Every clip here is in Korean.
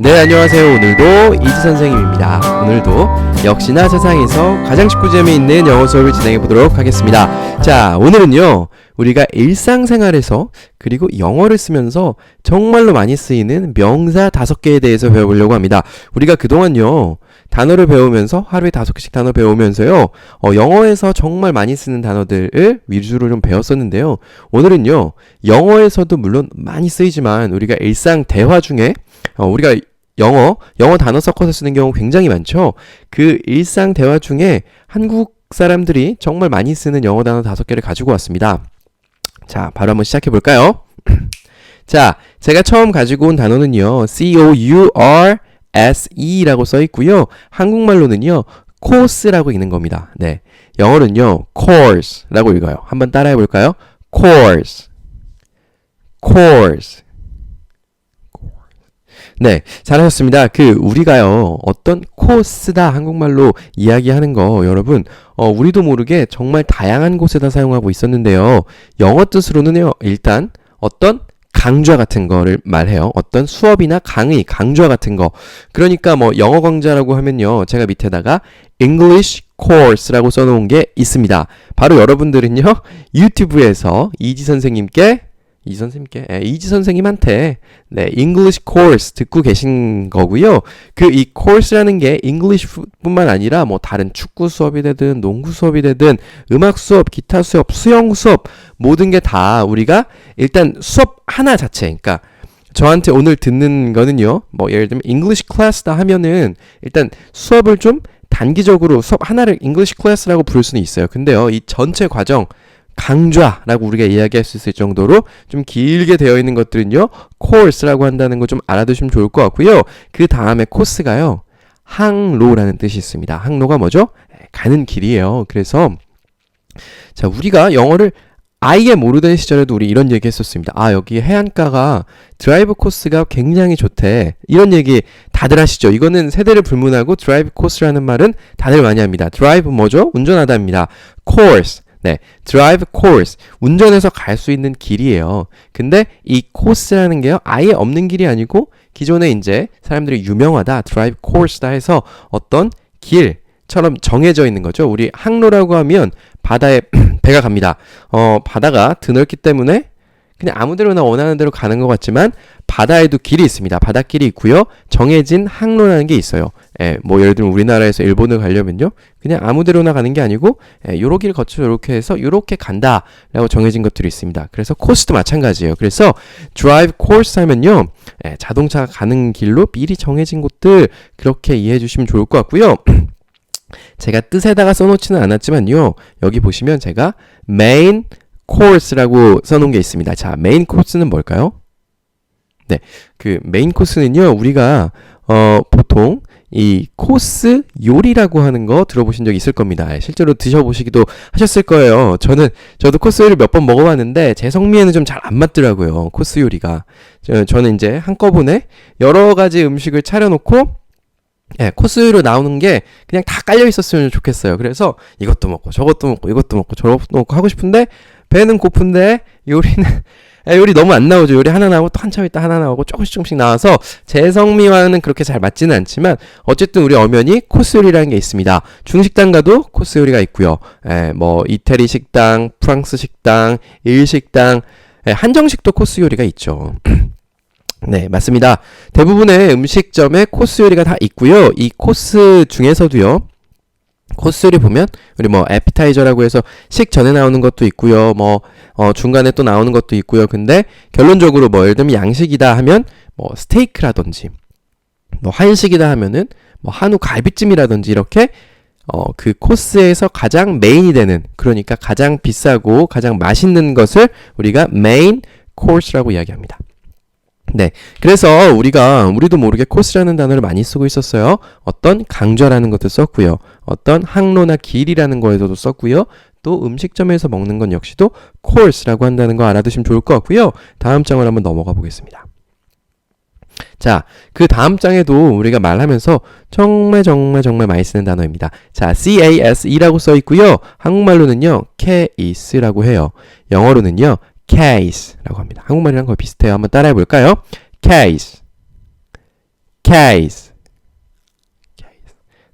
네, 안녕하세요. 오늘도 이지 선생님입니다. 오늘도 역시나 세상에서 가장 쉽고 재미있는 영어 수업을 진행해 보도록 하겠습니다. 자, 오늘은요, 우리가 일상생활에서 그리고 영어를 쓰면서 정말로 많이 쓰이는 명사 5개에 대해서 배워보려고 합니다. 우리가 그동안요, 단어를 배우면서 하루에 5개씩 단어 배우면서요, 영어에서 정말 많이 쓰는 단어들을 위주로 좀 배웠었는데요. 오늘은요, 영어에서도 물론 많이 쓰이지만 우리가 일상 대화 중에 우리가 영어 단어 섞어서 쓰는 경우 굉장히 많죠. 그 일상 대화 중에 한국 사람들이 정말 많이 쓰는 영어 단어 5개를 가지고 왔습니다. 자, 바로 한번 시작해 볼까요? 자, 제가 처음 가지고 온 단어는요, course라고 써 있고요. 한국말로는요, course라고 읽는 겁니다. 네, 영어는요, course라고 읽어요. 한번 따라해 볼까요? course. 네, 잘하셨습니다. 우리가요, 어떤 코스다 한국말로 이야기하는 거, 여러분, 우리도 모르게 정말 다양한 곳에다 사용하고 있었는데요. 영어 뜻으로는요, 일단 어떤 강좌 같은 거를 말해요. 어떤 수업이나 강의, 강좌 같은 거. 그러니까 영어 강좌라고 하면요, 제가 밑에다가 English course라고 써놓은 게 있습니다. 바로 여러분들은요, 유튜브에서 이지 선생님한테 네, English course 듣고 계신 거고요. 이 course라는 게 English뿐만 아니라 다른 축구 수업이 되든 농구 수업이 되든 음악 수업, 기타 수업, 수영 수업 모든 게 다 우리가 일단 수업 하나 자체, 그러니까 저한테 오늘 듣는 거는요. 예를 들면 English class다 하면은 일단 수업을 좀 단기적으로 수업 하나를 English class라고 부를 수는 있어요. 근데요, 이 전체 과정 강좌라고 우리가 이야기할 수 있을 정도로 좀 길게 되어 있는 것들은요, course라고 한다는 거 좀 알아두시면 좋을 것 같고요. 그 다음에 코스가요, 항로라는 뜻이 있습니다. 항로가 뭐죠? 가는 길이에요. 그래서 자, 우리가 영어를 아예 모르던 시절에도 우리 이런 얘기 했었습니다. 아, 여기 해안가가 드라이브 코스가 굉장히 좋대. 이런 얘기 다들 하시죠. 이거는 세대를 불문하고 드라이브 코스라는 말은 다들 많이 합니다. 드라이브 뭐죠? 운전하다입니다. course. 네, drive course. 운전해서 갈 수 있는 길이에요. 근데 이 코스라는 게요, 아예 없는 길이 아니고 기존에 이제 사람들이 유명하다, drive course다 해서 어떤 길처럼 정해져 있는 거죠. 우리 항로라고 하면 바다에 배가 갑니다. 바다가 드넓기 때문에 그냥 아무데로나 원하는 대로 가는 것 같지만 바다에도 길이 있습니다. 바닷길이 있고요. 정해진 항로라는 게 있어요. 예를 들면 우리나라에서 일본을 가려면요, 그냥 아무데로나 가는 게 아니고 요렇게 거쳐 요렇게 해서 요렇게 간다 라고 정해진 것들이 있습니다. 그래서 코스도 마찬가지예요. 그래서 drive course 하면요, 자동차가 가는 길로 미리 정해진 곳들, 그렇게 이해해 주시면 좋을 것 같고요. 제가 뜻에다가 써놓지는 않았지만요, 여기 보시면 제가 main course라고 써놓은 게 있습니다. 자, 메인 코스는 뭘까요? 네, 메인 코스는요, 우리가 보통 이 코스 요리라고 하는 거 들어보신 적 있을 겁니다. 실제로 드셔보시기도 하셨을 거예요. 저도 코스 요리를 몇 번 먹어봤는데 제 성미에는 좀 잘 안 맞더라고요, 코스 요리가. 저는 이제 한꺼번에 여러 가지 음식을 차려놓고 코스로 나오는 게 그냥 다 깔려 있었으면 좋겠어요. 그래서 이것도 먹고 저것도 먹고 이것도 먹고 저것도 먹고 하고 싶은데 배는 고픈데 요리 너무 안 나오죠. 요리 하나 나오고 또 한참 있다 하나 나오고 조금씩 나와서 제 성미와는 그렇게 잘 맞지는 않지만 어쨌든 우리 엄연히 코스 요리라는 게 있습니다. 중식당 가도 코스 요리가 있고요. 이태리 식당, 프랑스 식당, 일식당, 한정식도 코스 요리가 있죠. 네, 맞습니다. 대부분의 음식점에 코스 요리가 다 있고요. 이 코스 중에서도요, 코스 요리 보면 우리 에피타이저라고 해서 식전에 나오는 것도 있고요. 중간에 또 나오는 것도 있고요. 근데 결론적으로 예를 들면 양식이다 하면 스테이크라든지 한식이다 하면은 한우 갈비찜이라든지 이렇게 그 코스에서 가장 메인이 되는, 그러니까 가장 비싸고 가장 맛있는 것을 우리가 메인 코스라고 이야기합니다. 네, 그래서 우리도 모르게 코스라는 단어를 많이 쓰고 있었어요. 어떤 강좌라는 것도 썼고요. 어떤 항로나 길이라는 거에서도 썼고요. 또 음식점에서 먹는 건 역시도 course라고 한다는 거 알아두시면 좋을 것 같고요. 다음 장을 한번 넘어가 보겠습니다. 자, 그 다음 장에도 우리가 말하면서 정말 많이 쓰는 단어입니다. 자, case라고 써 있고요. 한국말로는요, case라고 해요. 영어로는요, case라고 합니다. 한국말이랑 거의 비슷해요. 한번 따라해 볼까요? case, case.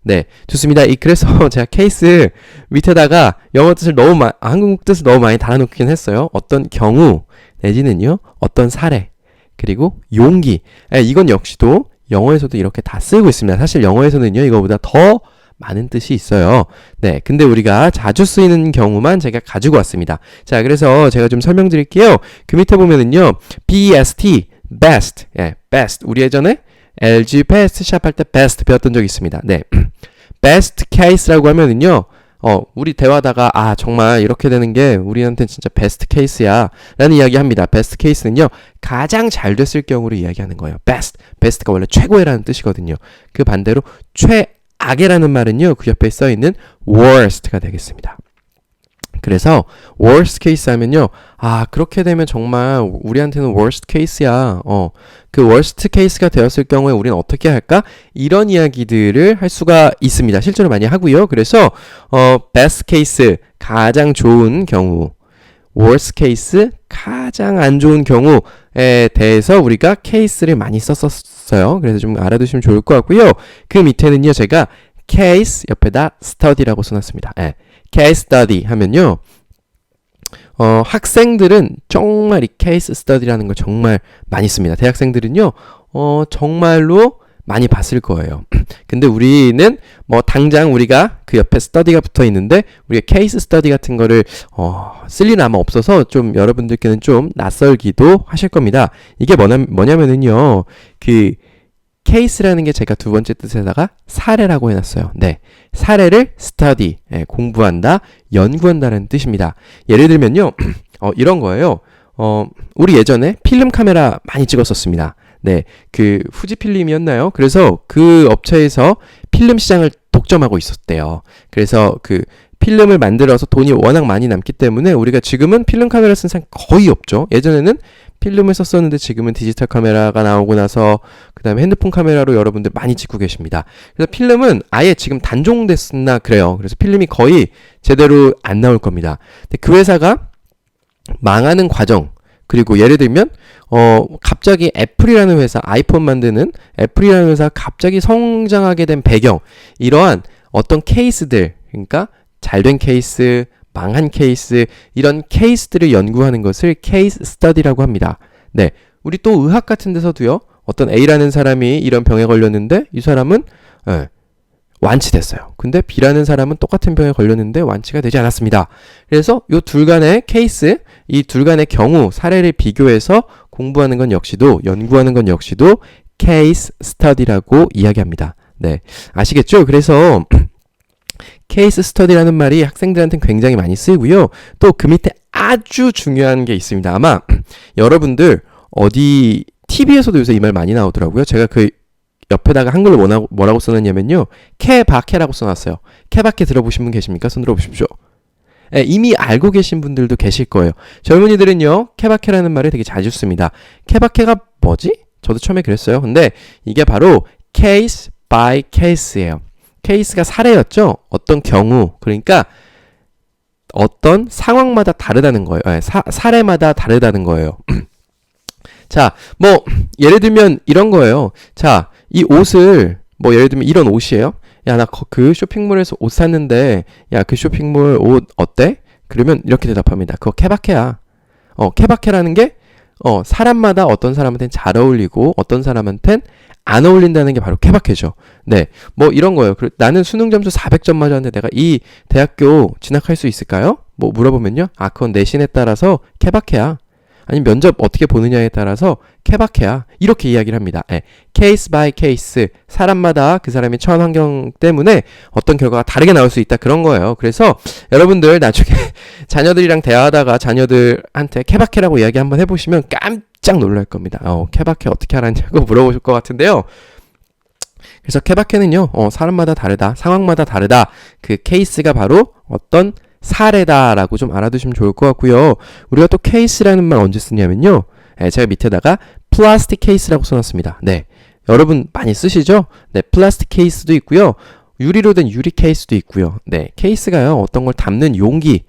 네, 좋습니다. 그래서 제가 케이스 밑에다가 영어 뜻을 한국 뜻을 너무 많이 달아놓긴 했어요. 어떤 경우, 내지는요, 어떤 사례, 그리고 용기. 이건 역시도 영어에서도 이렇게 다 쓰고 있습니다. 사실 영어에서는요, 이거보다 더 많은 뜻이 있어요. 네, 근데 우리가 자주 쓰이는 경우만 제가 가지고 왔습니다. 자, 그래서 제가 좀 설명드릴게요. 그 밑에 보면은요, best, best, best. 우리 예전에 LG 베스트 샵 할 때 베스트 배웠던 적이 있습니다. 네, best case라고 하면은요, 우리 대화다가 정말 이렇게 되는 게 우리한테는 진짜 베스트 케이스야 라는 이야기 합니다. 베스트 케이스는요, 가장 잘 됐을 경우를 이야기하는 거예요. best가 원래 최고의라는 뜻이거든요. 그 반대로 최악의라는 말은요, 그 옆에 써있는 worst가 되겠습니다. 그래서 worst case 하면요, 그렇게 되면 정말 우리한테는 worst case야. 그 worst case가 되었을 경우에 우리는 어떻게 할까? 이런 이야기들을 할 수가 있습니다. 실제로 많이 하고요. 그래서 best case, 가장 좋은 경우, worst case, 가장 안 좋은 경우에 대해서 우리가 case를 많이 썼었어요. 그래서 좀 알아두시면 좋을 것 같고요. 그 밑에는요, 제가 case 옆에다 study라고 써놨습니다. case study 하면요, 학생들은 정말 이 case study라는 걸 정말 많이 씁니다. 대학생들은요, 정말로 많이 봤을 거예요. 근데 우리는 당장 우리가 그 옆에 study가 붙어 있는데 우리가 case study 같은 거를 쓸 일은 아마 없어서 좀 여러분들께는 좀 낯설기도 하실 겁니다. 이게 뭐냐면은요, 그 case라는 게 제가 두 번째 뜻에다가 사례라고 해놨어요. 네, 사례를 study, 공부한다, 연구한다는 뜻입니다. 예를 들면요, 이런 거예요. 우리 예전에 필름 카메라 많이 찍었었습니다. 네, 그 후지필름이었나요? 그래서 그 업체에서 필름 시장을 독점하고 있었대요. 그래서 그 필름을 만들어서 돈이 워낙 많이 남기 때문에 우리가 지금은 필름 카메라 쓴 사람 거의 없죠. 예전에는 필름을 썼었는데 지금은 디지털 카메라가 나오고 나서 그 다음에 핸드폰 카메라로 여러분들 많이 찍고 계십니다. 그래서 필름은 아예 지금 단종됐나 그래요. 그래서 필름이 거의 제대로 안 나올 겁니다. 근데 그 회사가 망하는 과정, 그리고 예를 들면 갑자기 애플이라는 회사, 아이폰 만드는 애플이라는 회사가 갑자기 성장하게 된 배경, 이러한 어떤 케이스들, 그러니까 잘된 케이스, 망한 케이스, 이런 케이스들을 연구하는 것을 케이스 스터디라고 합니다. 네, 우리 또 의학 같은 데서도요, 어떤 A라는 사람이 이런 병에 걸렸는데 이 사람은 완치됐어요. 근데 B라는 사람은 똑같은 병에 걸렸는데 완치가 되지 않았습니다. 그래서 이 둘 간의 케이스, 이 둘 간의 경우, 사례를 비교해서 공부하는 건 역시도, 연구하는 건 역시도 케이스 스터디라고 이야기합니다. 네, 아시겠죠? 그래서 케이스 스터디라는 말이 학생들한테는 굉장히 많이 쓰이고요. 또 그 밑에 아주 중요한 게 있습니다. 아마 여러분들 어디 TV에서도 요새 이 말 많이 나오더라고요. 제가 그 옆에다가 한글로 뭐라고 써놨냐면요, 케바케라고 써놨어요. 케바케 들어보신 분 계십니까? 손 들어보십시오. 이미 알고 계신 분들도 계실 거예요. 젊은이들은요, 케바케라는 말을 되게 자주 씁니다. 케바케가 뭐지? 저도 처음에 그랬어요. 근데 이게 바로 case by case예요. 케이스가 사례였죠? 어떤 경우, 그러니까 어떤 상황마다 다르다는 거예요. 사례마다 다르다는 거예요. 자, 예를 들면 이런 거예요. 자, 이 옷을, 예를 들면 이런 옷이에요. 야, 나 그 쇼핑몰에서 옷 샀는데, 야, 그 쇼핑몰 옷 어때? 그러면 이렇게 대답합니다. 그거 케바케야. 케바케라는 게, 사람마다 어떤 사람한테는 잘 어울리고, 어떤 사람한테는 안 어울린다는 게 바로 케바케죠. 네, 이런 거예요. 나는 수능 점수 400점 맞았는데 내가 이 대학교 진학할 수 있을까요? 물어보면요, 그건 내신에 따라서 케바케야. 아니면 면접 어떻게 보느냐에 따라서 케바케야. 이렇게 이야기를 합니다. 케이스 바이 케이스, 사람마다 그 사람의 처한 환경 때문에 어떤 결과가 다르게 나올 수 있다, 그런 거예요. 그래서 여러분들 나중에 자녀들이랑 대화하다가 자녀들한테 케바케라고 이야기 한번 해보시면 깜짝 놀랄 겁니다. 케바케 어떻게 알았냐고 물어보실 것 같은데요. 그래서 케바케는요, 사람마다 다르다, 상황마다 다르다, 그 케이스가 바로 어떤 사례다라고 좀 알아두시면 좋을 것 같고요. 우리가 또 케이스라는 말 언제 쓰냐면요, 제가 밑에다가 플라스틱 케이스라고 써놨습니다. 네, 여러분 많이 쓰시죠? 네, 플라스틱 케이스도 있고요, 유리로 된 유리 케이스도 있고요. 네, 케이스가요, 어떤 걸 담는 용기,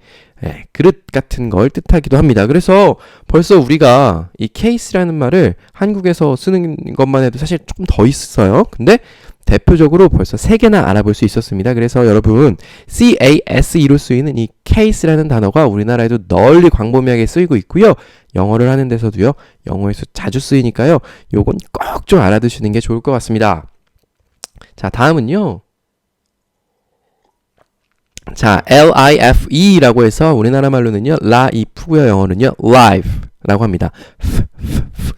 그릇 같은 걸 뜻하기도 합니다. 그래서 벌써 우리가 이 case라는 말을 한국에서 쓰는 것만 해도 사실 조금 더 있어요. 근데 대표적으로 벌써 3개나 알아볼 수 있었습니다. 그래서 여러분 CASE로 쓰이는 이 case라는 단어가 우리나라에도 널리 광범위하게 쓰이고 있고요. 영어를 하는 데서도요. 영어에서 자주 쓰이니까요. 요건 꼭 좀 알아두시는 게 좋을 것 같습니다. 자, 다음은요. 자, LIFE라고 해서 우리나라 말로는요. 라이프고요. 영어는요. live라고 합니다.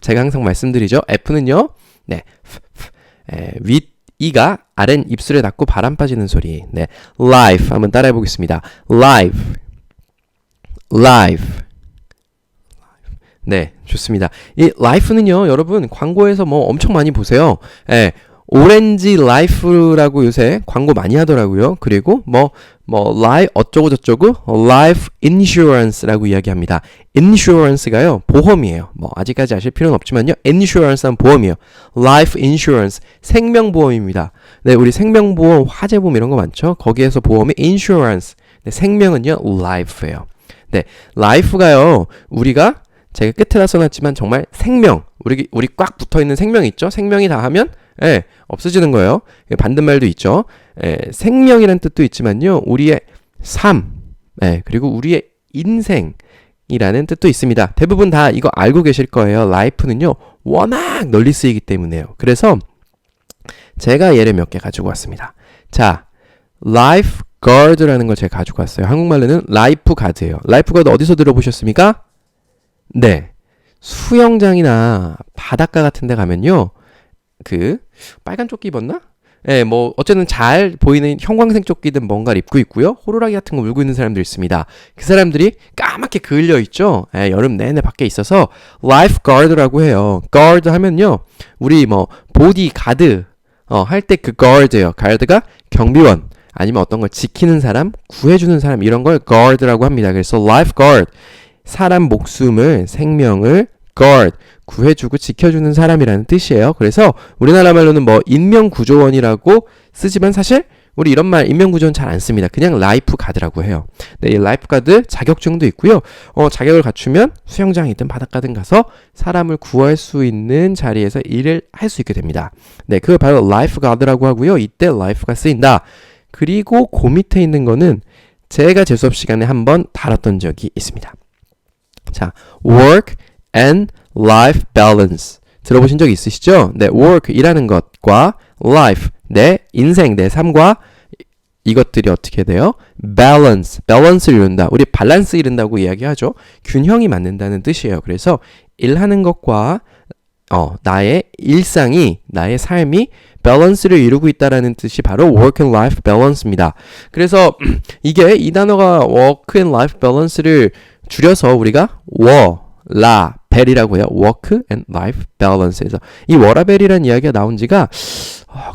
제가 항상 말씀드리죠. F는요. 네. 윗 이가 아랫 입술에 닿고 바람 빠지는 소리. 네. life 한번 따라해 보겠습니다. live. live. 네, 좋습니다. 이 life는요, 여러분 광고에서 뭐 엄청 많이 보세요. 오렌지 라이프라고 요새 광고 많이 하더라고요. 그리고 라이 어쩌고 저쩌고 life insurance라고 이야기합니다. insurance가요 보험이에요. 아직까지 아실 필요는 없지만요. insurance는 보험이에요. life insurance 생명보험입니다. 네, 우리 생명보험, 화재보험 이런 거 많죠. 거기에서 보험이 insurance. 네, 생명은요 life예요. 네, life가요 우리가 제가 끝에다 써놨지만 정말 생명, 우리 꽉 붙어있는 생명 있죠? 생명이 다 하면 없어지는 거예요. 반대말도 있죠. 생명이란 뜻도 있지만요. 우리의 삶, 그리고 우리의 인생이라는 뜻도 있습니다. 대부분 다 이거 알고 계실 거예요. life는요. 워낙 널리 쓰이기 때문에요. 그래서 제가 예를 몇 개 가지고 왔습니다. 자, lifeguard라는 걸 제가 가지고 왔어요. 한국말로는 라이프가드예요. 라이프가드 어디서 들어보셨습니까? 네, 수영장이나 바닷가 같은 데 가면요. 그 빨간 조끼 입었나? 어쨌든 잘 보이는 형광색 조끼든 뭔가를 입고 있고요. 호루라기 같은 거 물고 있는 사람들 있습니다. 그 사람들이 까맣게 그을려 있죠. 여름 내내 밖에 있어서 lifeguard라고 해요. guard 하면요. 우리 보디가드 할 때 그 guard예요. guard가 경비원 아니면 어떤 걸 지키는 사람, 구해주는 사람 이런 걸 guard라고 합니다. 그래서 lifeguard 사람 목숨을, 생명을 guard, 구해주고 지켜주는 사람이라는 뜻이에요. 그래서 우리나라 말로는 인명구조원이라고 쓰지만 사실 우리 이런 말 인명구조원 잘 안 씁니다. 그냥 라이프가드라고 해요. 네, 이 라이프가드 자격증도 있고요. 자격을 갖추면 수영장이든 바닷가든 가서 사람을 구할 수 있는 자리에서 일을 할 수 있게 됩니다. 네, 그걸 바로 라이프가드라고 하고요. 이때 라이프가 쓰인다. 그리고 그 밑에 있는 거는 제가 제 수업 시간에 한번 다뤘던 적이 있습니다. 자, work and life balance 들어보신 적 있으시죠? 네, work 일하는 것과 life 내 인생, 내 삶과 이것들이 어떻게 돼요? balance를 이룬다. 우리 밸런스 이룬다고 이야기하죠. 균형이 맞는다는 뜻이에요. 그래서 일하는 것과 나의 일상이, 나의 삶이 밸런스를 이루고 있다라는 뜻이 바로 work and life balance입니다. 그래서 이게 이 단어가 work and life balance를 줄여서 우리가 워라벨이라고 해요. work and life balance에서 이 워라벨이라는 이야기가 나온 지가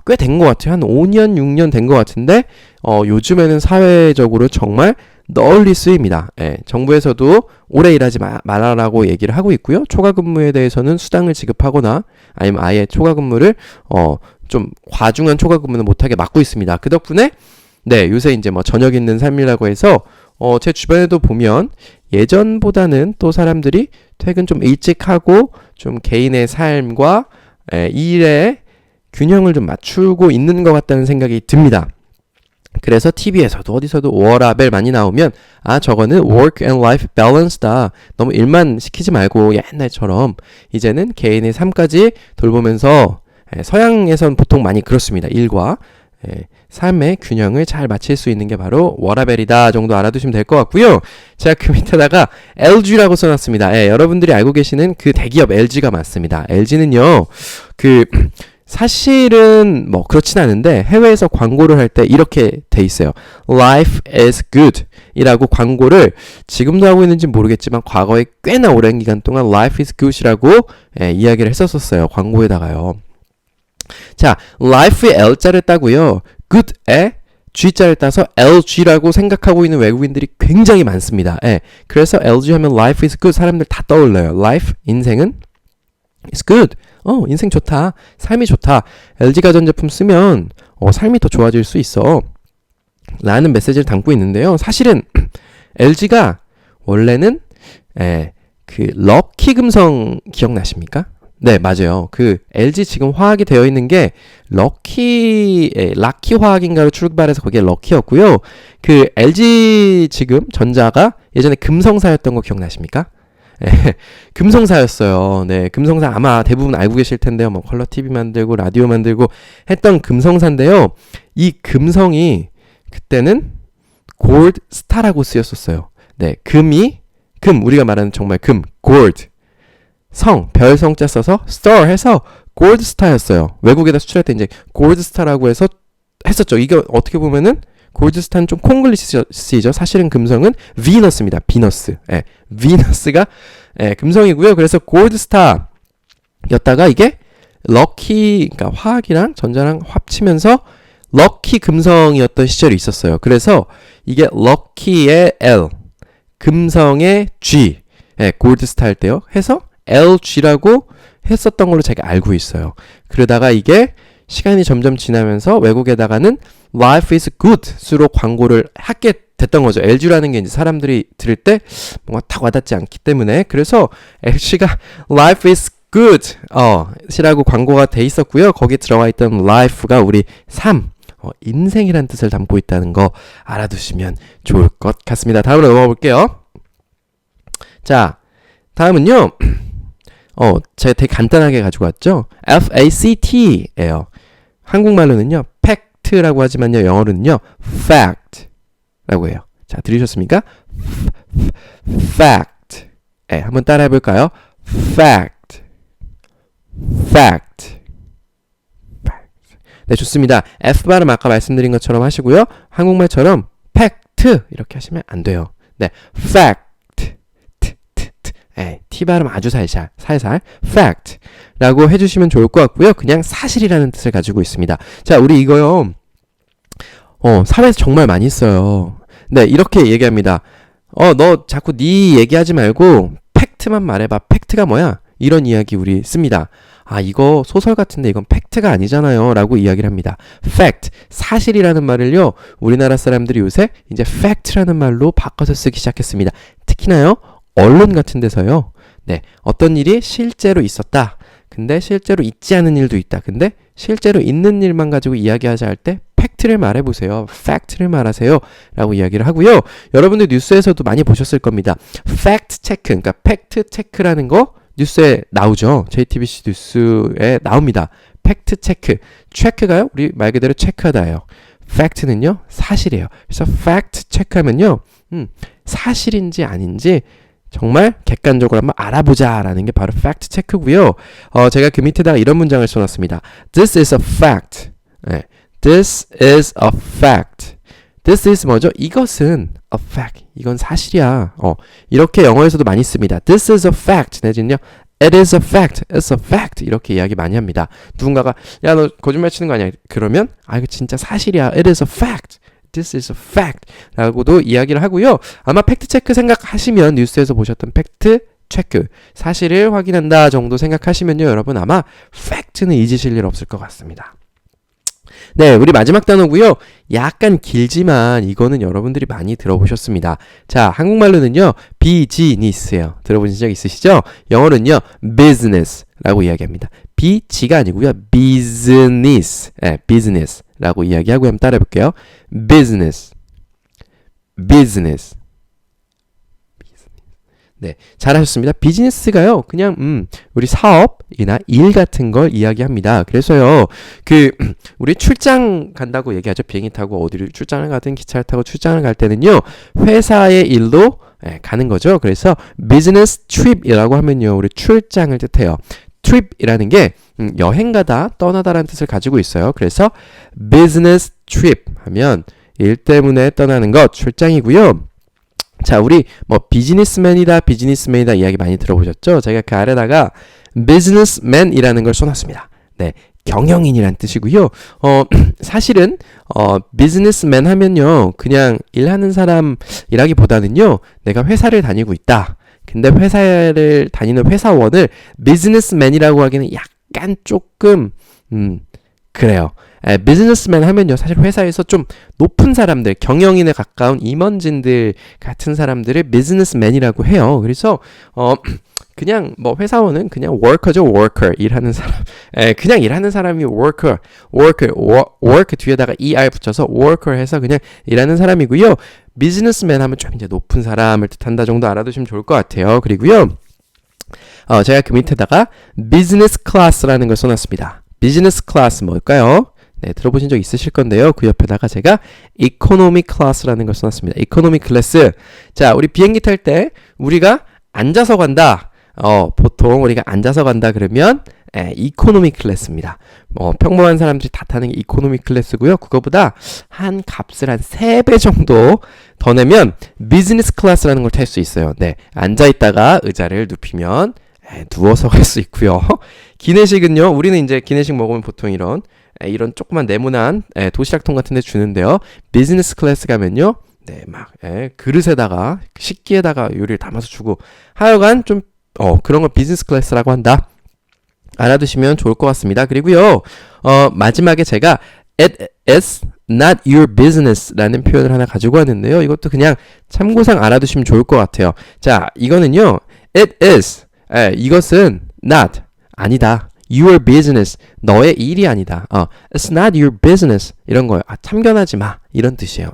꽤 된 것 같아요. 한 5년, 6년 된 것 같은데 요즘에는 사회적으로 정말 널리 쓰입니다. 정부에서도 오래 일하지 말아라고 얘기를 하고 있고요. 초과근무에 대해서는 수당을 지급하거나 아니면 아예 초과근무를 좀 과중한 초과근무는 못하게 막고 있습니다. 그 덕분에 네, 요새 이제 저녁 있는 삶이라고 해서 제 주변에도 보면 예전보다는 또 사람들이 퇴근 좀 일찍 하고 좀 개인의 삶과 일의 균형을 좀 맞추고 있는 것 같다는 생각이 듭니다. 그래서 TV에서도 어디서도 워라벨 많이 나오면 저거는 work and life balance다. 너무 일만 시키지 말고 옛날처럼 이제는 개인의 삶까지 돌보면서 서양에선 보통 많이 그렇습니다. 일과 삶의 균형을 잘 맞출 수 있는 게 바로 워라벨이다 정도 알아두시면 될 것 같고요. 제가 그 밑에다가 LG라고 써놨습니다. 여러분들이 알고 계시는 그 대기업 LG가 맞습니다. LG는요, 사실은 그렇진 않은데 해외에서 광고를 할 때 이렇게 돼 있어요. Life is good 이라고 광고를 지금도 하고 있는지 모르겠지만 과거에 꽤나 오랜 기간 동안 Life is good이라고 이야기를 했었어요. 광고에다가요. 자, life에 L자를 따고요. good에 G자를 따서 LG라고 생각하고 있는 외국인들이 굉장히 많습니다. 그래서 LG 하면 life is good 사람들 다 떠올려요. life, 인생은 is good. 인생 좋다. 삶이 좋다. LG 가전제품 쓰면 삶이 더 좋아질 수 있어. 라는 메시지를 담고 있는데요. 사실은 LG가 원래는 그 럭키 금성 기억나십니까? 네, 맞아요. 그 LG 지금 화학이 되어 있는 게 럭키 화학인가로 출발해서 거기에 럭키였고요. 그 LG 지금 전자가 예전에 금성사였던 거 기억나십니까? 금성사였어요. 네, 금성사 아마 대부분 알고 계실 텐데요. 뭐 컬러 TV 만들고 라디오 만들고 했던 금성사인데요. 이 금성이 그때는 골드 스타라고 쓰였었어요. 네, 우리가 말하는 정말 골드. 별성자 써서 star 해서 골드 스타였어요. 외국에다 수출할 때 이제 골드 스타라고 해서 했었죠. 이게 어떻게 보면은 골드 스타는 좀 콩글리시죠. 사실은 금성은 비너스입니다. 비너스. 비너스가 금성이고요. 그래서 골드 스타였다가 이게 럭키, 그러니까 화학이랑 전자랑 합치면서 럭키 금성이었던 시절이 있었어요. 그래서 이게 럭키의 L, 금성의 G, 골드 스타 할 때요. 해서 LG라고 했었던 걸로 제가 알고 있어요. 그러다가 이게 시간이 점점 지나면서 외국에다가는 Life is Good으로 광고를 하게 됐던 거죠. LG라는 게 이제 사람들이 들을 때 뭔가 딱 와닿지 않기 때문에 그래서 LG가 Life is Good 이라고 광고가 돼 있었고요. 거기에 들어가 있던 Life가 우리 삶, 인생이란 뜻을 담고 있다는 거 알아두시면 좋을 것 같습니다. 다음으로 넘어가 볼게요. 자, 다음은요. 제가 되게 간단하게 가지고 왔죠. FACT예요. 한국말로는요. 팩트라고 하지만요. 영어로는요. fact라고 해요. 자, 들으셨습니까? fact. 한번 따라해 볼까요? fact. 네, 좋습니다. F 발음 아까 말씀드린 것처럼 하시고요. 한국말처럼 팩트 이렇게 하시면 안 돼요. 네, fact. T 발음 아주 살살 fact라고 해주시면 좋을 것 같고요. 그냥 사실이라는 뜻을 가지고 있습니다. 자, 우리 이거요. 사회에서 정말 많이 써요. 네, 이렇게 얘기합니다. 너 자꾸 네 얘기하지 말고 팩트만 말해봐. 팩트가 뭐야? 이런 이야기 우리 씁니다. 이거 소설 같은데 이건 팩트가 아니잖아요. 라고 이야기를 합니다. fact, 사실이라는 말을요. 우리나라 사람들이 요새 이제 fact라는 말로 바꿔서 쓰기 시작했습니다. 특히나요. 언론 같은 데서요. 네, 어떤 일이 실제로 있었다. 근데 실제로 있지 않은 일도 있다. 근데 실제로 있는 일만 가지고 이야기하자 할 때 팩트를 말해보세요. 팩트를 말하세요. 라고 이야기를 하고요. 여러분들 뉴스에서도 많이 보셨을 겁니다. 팩트 체크, 그러니까 팩트 체크라는 거 뉴스에 나오죠. JTBC 뉴스에 나옵니다. 팩트 체크. 체크가요? 우리 말 그대로 체크하다예요. 팩트는요, 사실이에요. 그래서 팩트 체크하면요, 사실인지 아닌지 정말 객관적으로 한번 알아보자라는 게 바로 팩트 체크고요. 제가 그 밑에다가 이런 문장을 써놨습니다. This is a fact. 네. This is a fact. This is 뭐죠? 이것은 a fact. 이건 사실이야. 이렇게 영어에서도 많이 씁니다. This is a fact. 내지는요. It is a fact. It's a fact. 이렇게 이야기 많이 합니다. 누군가가 야, 너 거짓말 치는 거 아니야? 그러면 이거 진짜 사실이야. It is a fact. This is a fact 라고도 이야기를 하고요. 아마 팩트체크 생각하시면 뉴스에서 보셨던 팩트체크 사실을 확인한다 정도 생각하시면요. 여러분 아마 팩트는 잊으실 일 없을 것 같습니다. 네, 우리 마지막 단어고요. 약간 길지만 이거는 여러분들이 많이 들어보셨습니다. 자, 한국말로는요. 비즈니스예요. 들어보신 적 있으시죠? 영어로는요. business라고 이야기합니다. 비지가 아니고요. business. 네, business라고 이야기하고 한번 따라해 볼게요. business. 네, 잘하셨습니다. 비즈니스가요, 그냥 우리 사업이나 일 같은 걸 이야기합니다. 그래서요, 우리 출장 간다고 얘기하죠. 비행기 타고 어디를 출장을 가든 기차를 타고 출장을 갈 때는요, 회사의 일로 가는 거죠. 그래서 비즈니스 트립이라고 하면요, 우리 출장을 뜻해요. 트립이라는 게 여행 가다, 떠나다라는 뜻을 가지고 있어요. 그래서 비즈니스 트립 하면 일 때문에 떠나는 것, 출장이고요. 자, 우리 비즈니스맨이다 이야기 많이 들어보셨죠? 제가 그 아래다가 businessman이라는 걸 써놨습니다. 네, 경영인이란 뜻이고요. 사실은 businessman 하면요, 그냥 일하는 사람이라기보다는요, 내가 회사를 다니고 있다. 근데 회사를 다니는 회사원을 businessman이라고 하기는 약간 조금 그래요. 비즈니스맨 하면요, 사실 회사에서 좀 높은 사람들, 경영인에 가까운 임원진들 같은 사람들을 비즈니스맨이라고 해요. 그래서 그냥 뭐 회사원은 그냥 worker죠, worker. 일하는 사람. 그냥 일하는 사람이 work 뒤에다가 er 붙여서 worker 해서 그냥 일하는 사람이고요. 비즈니스맨 하면 좀 이제 높은 사람을 뜻한다 정도 알아두시면 좋을 것 같아요. 그리고요, 제가 그 밑에다가 비즈니스 클래스라는 걸 써놨습니다. 비즈니스 클래스 뭘까요? 네, 들어보신 적 있으실 건데요. 그 옆에다가 제가 이코노미 클래스라는 걸 써놨습니다. 이코노미 클래스. 자, 우리 비행기 탈 때 우리가 앉아서 간다. 보통 우리가 앉아서 간다 그러면 이코노미 클래스입니다. 평범한 사람들이 다 타는 게 이코노미 클래스고요. 그거보다 한 값을 한 3배 정도 더 내면 비즈니스 클래스라는 걸 탈 수 있어요. 네, 앉아있다가 의자를 눕히면 누워서 갈 수 있고요. 기내식은요, 우리는 이제 기내식 먹으면 보통 이런 조그만 네모난 도시락통 같은 데 주는데요. 비즈니스 클래스 가면요, 네, 막 그릇에다가 식기에다가 요리를 담아서 주고 하여간 좀 그런 걸 비즈니스 클래스라고 한다. 알아두시면 좋을 것 같습니다. 그리고요, 마지막에 제가 it is not your business 라는 표현을 하나 가지고 왔는데요. 이것도 그냥 참고상 알아두시면 좋을 것 같아요. 자, 이거는요, it is, 이것은 not, 아니다. your business, 너의 일이 아니다. It's not your business, 이런 거예요. 참견하지 마, 이런 뜻이에요.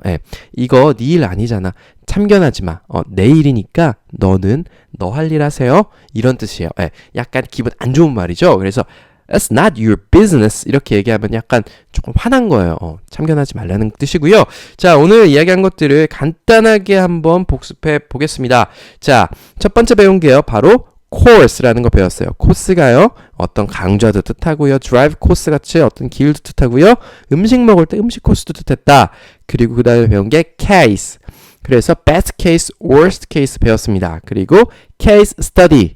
이거 네 일 아니잖아. 참견하지 마. 내 일이니까 너는 너 할 일 하세요. 이런 뜻이에요. 약간 기분 안 좋은 말이죠. 그래서 It's not your business, 이렇게 얘기하면 약간 조금 화난 거예요. 참견하지 말라는 뜻이고요. 자, 오늘 이야기한 것들을 간단하게 한번 복습해 보겠습니다. 자, 첫 번째 배운 게요, 바로 course라는 거 배웠어요. 코스가요, 어떤 강좌도 뜻하고요. drive course 같이 어떤 길도 뜻하고요. 음식 먹을 때 음식 코스도 뜻했다. 그리고 그 다음에 배운 게 case. 그래서 best case, worst case 배웠습니다. 그리고 case study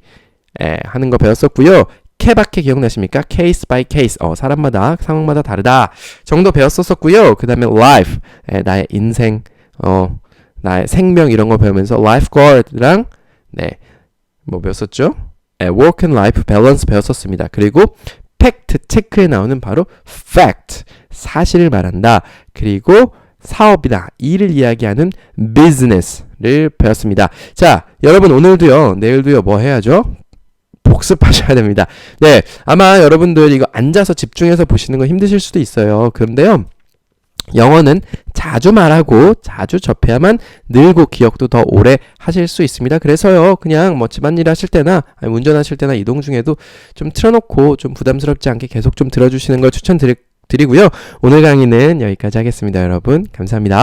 하는 거 배웠었고요. 케바케 기억나십니까? case by case. 사람마다, 상황마다 다르다 정도 배웠었고요. 그 다음에 life, 나의 인생, 나의 생명 이런 거 배우면서 lifeguard랑 뭐 배웠었죠? work and life balance 배웠었습니다. 그리고 팩트, 체크에 나오는 바로 fact, 사실을 말한다. 그리고 사업이다, 일을 이야기하는 business를 배웠습니다. 자, 여러분 오늘도요, 내일도요, 뭐 해야죠? 복습하셔야 됩니다. 네, 아마 여러분들 이거 앉아서 집중해서 보시는 거 힘드실 수도 있어요. 그런데요, 영어는 자주 말하고 자주 접해야만 늘고 기억도 더 오래 하실 수 있습니다. 그래서요, 그냥 뭐 집안일 하실 때나 운전하실 때나 이동 중에도 좀 틀어놓고 좀 부담스럽지 않게 계속 좀 들어주시는 걸 추천드리고요. 오늘 강의는 여기까지 하겠습니다. 여러분 감사합니다.